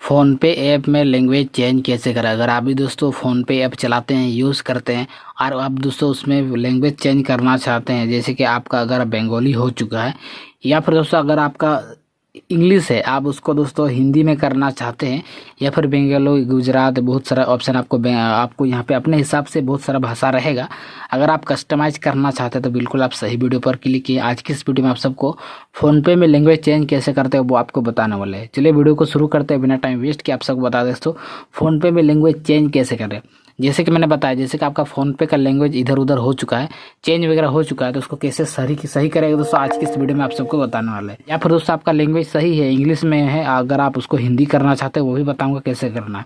PhonePe app में language change कैसे करें। अगर आप भी दोस्तों फ़ोनपे ऐप चलाते हैं, यूज़ करते हैं और आप दोस्तों उसमें लैंग्वेज चेंज करना चाहते हैं, जैसे कि आपका अगर बंगाली हो चुका है या फिर दोस्तों अगर आपका इंग्लिश है, आप उसको दोस्तों हिंदी में करना चाहते हैं या फिर बंगाली, गुजरात, बहुत सारा ऑप्शन आपको यहाँ पे अपने हिसाब से बहुत सारा भाषा रहेगा। अगर आप कस्टमाइज करना चाहते हैं तो बिल्कुल आप सही वीडियो पर क्लिक किए। आज की इस वीडियो में आप सबको फ़ोनपे में लैंग्वेज चेंज कैसे करते हैं वो आपको बताने वाले हैं। चलिए वीडियो को शुरू करते हैं बिना टाइम वेस्ट किए। आप सबको बता दें दोस्तों फ़ोनपे में लैंग्वेज चेंज कैसे करें। जैसे कि मैंने बताया, जैसे कि आपका फ़ोनपे का लैंग्वेज इधर उधर हो चुका है, चेंज वगैरह हो चुका है, तो उसको कैसे सही करेगा दोस्तों आज की इस वीडियो में आप सबको बताने वाले हैं। या फिर दोस्तों आपका लैंग्वेज सही है, इंग्लिश में है, अगर आप उसको हिंदी करना चाहते हैं वो भी बताऊंगा कैसे करना है।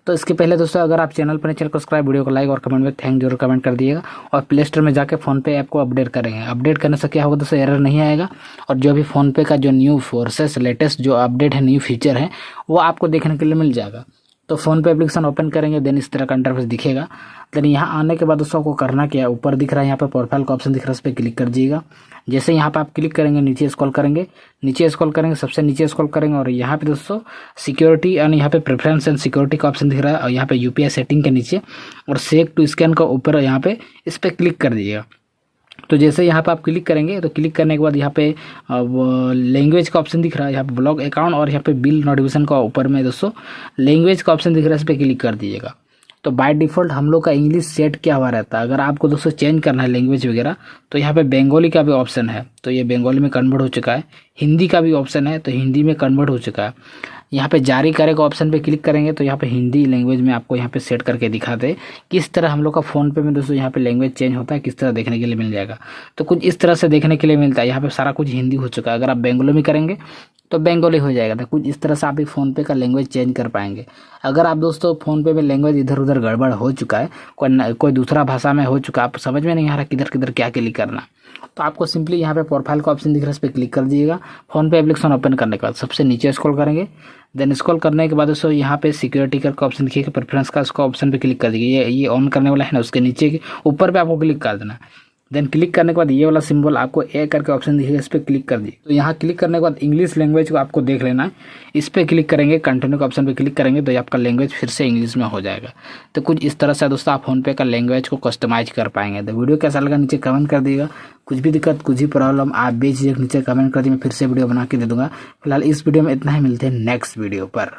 तो इसके पहले दोस्तों अगर आप चैनल पर नहीं, चैनल को सब्सक्राइब, वीडियो को लाइक और कमेंट में थैंक जरूर कमेंट कर दिएगा। और प्ले स्टोर में जाकर फ़ोनपे ऐप को अपडेट करेंगे। अपडेट करने से क्या होगा दोस्तों, एरर नहीं आएगा और जो भी फ़ोनपे का जो न्यू फोर्सेस लेटेस्ट जो अपडेट है, न्यू फीचर है, वो आपको देखने के लिए मिल जाएगा। तो फ़ोनपे एप्लीकेशन ओपन करेंगे, देन इस तरह का इंटरफेस दिखेगा। देन यहाँ आने के बाद दोस्तों को करना क्या है, ऊपर दिख रहा है यहाँ पे प्रोफाइल का ऑप्शन दिख रहा है, इस पर क्लिक कर दीजिएगा। जैसे यहाँ पे आप क्लिक करेंगे, नीचे स्क्रॉल करेंगे, सबसे नीचे स्क्रॉल करेंगे और यहाँ पे दोस्तों सिक्योरिटी यानी यहाँ पे प्रेफरेंस एंड सिक्योरिटी का ऑप्शन दिख रहा है और यहाँ पे यूपीआई सेटिंग के नीचे और सेव टू स्कैन का ऊपर यहाँ पे इस पर क्लिक कर दीजिएगा। तो जैसे यहाँ पे आप क्लिक करेंगे तो क्लिक करने के बाद यहाँ पे लैंग्वेज का ऑप्शन दिख रहा है, यहाँ पे ब्लॉक अकाउंट और यहाँ पे बिल नोटिफिकेशन का ऊपर में दोस्तों लैंग्वेज का ऑप्शन दिख रहा है, इस पर क्लिक कर दीजिएगा। तो बाय डिफ़ॉल्ट हम लोग का इंग्लिश सेट क्या हुआ रहता है। अगर आपको दोस्तों चेंज करना है लैंग्वेज वगैरह तो यहाँ पे बंगाली का भी ऑप्शन है, तो ये बंगाली में कन्वर्ट हो चुका है। हिंदी का भी ऑप्शन है तो हिंदी में कन्वर्ट हो चुका है। यहाँ पे जारी करेगा ऑप्शन पे क्लिक करेंगे तो यहाँ पे हिंदी लैंग्वेज में आपको यहाँ पे सेट करके दिखाते हैं किस तरह हम लोग का फ़ोनपे में दोस्तों यहाँ पे लैंग्वेज चेंज होता है, किस तरह देखने के लिए मिल जाएगा। तो कुछ इस तरह से देखने के लिए मिलता है। यहाँ पे सारा कुछ हिंदी हो चुका है। अगर आप बंगाली में करेंगे तो बंगाली हो जाएगा। तो कुछ इस तरह से आप भी फ़ोनपे का लैंग्वेज चेंज कर पाएंगे। अगर आप दोस्तों फ़ोनपे में लैंग्वेज इधर उधर गड़बड़ हो चुका है, कोई दूसरा भाषा में हो चुका है, आप समझ में नहीं आ रहा किधर किधर क्या क्लिक करना, तो आपको सिंपली यहाँ पे प्रोफाइल का ऑप्शन दिख रहा है, इस पर क्लिक कर दीजिएगा। फ़ोनपे एप्लीकेशन ओपन करने के बाद सबसे नीचे स्क्रॉल करेंगे, देन स्क्रॉल करने के बाद दोस्तों यहाँ पे सिक्योरिटी का ऑप्शन दिखेगा, प्रेफरेंस का उसका ऑप्शन पे क्लिक कर दीजिए। ये ऑन करने वाला है ना, उसके नीचे के ऊपर पे आपको क्लिक कर देना है। देन क्लिक करने के बाद ये वाला सिंबल आपको ए करके ऑप्शन दिखेगा, इस पर क्लिक कर दिए। तो यहाँ क्लिक करने के बाद इंग्लिश लैंग्वेज को आपको देख लेना है, इस पर क्लिक करेंगे, कंटिन्यू के ऑप्शन पे क्लिक करेंगे तो आपका लैंग्वेज फिर से इंग्लिश में हो जाएगा। तो कुछ इस तरह से दोस्तों आप फ़ोनपे का लैंग्वेज को कस्टमाइज कर पाएंगे। तो वीडियो कैसा लगा नीचे कमेंट कर दिएगा। कुछ भी दिक्कत, कुछ भी प्रॉब्लम, आप बेझिझक नीचे कमेंट कर दिए, मैं फिर से वीडियो बना के दे दूँगा। फिलहाल इस वीडियो में इतना ही, मिलते हैं नेक्स्ट वीडियो पर।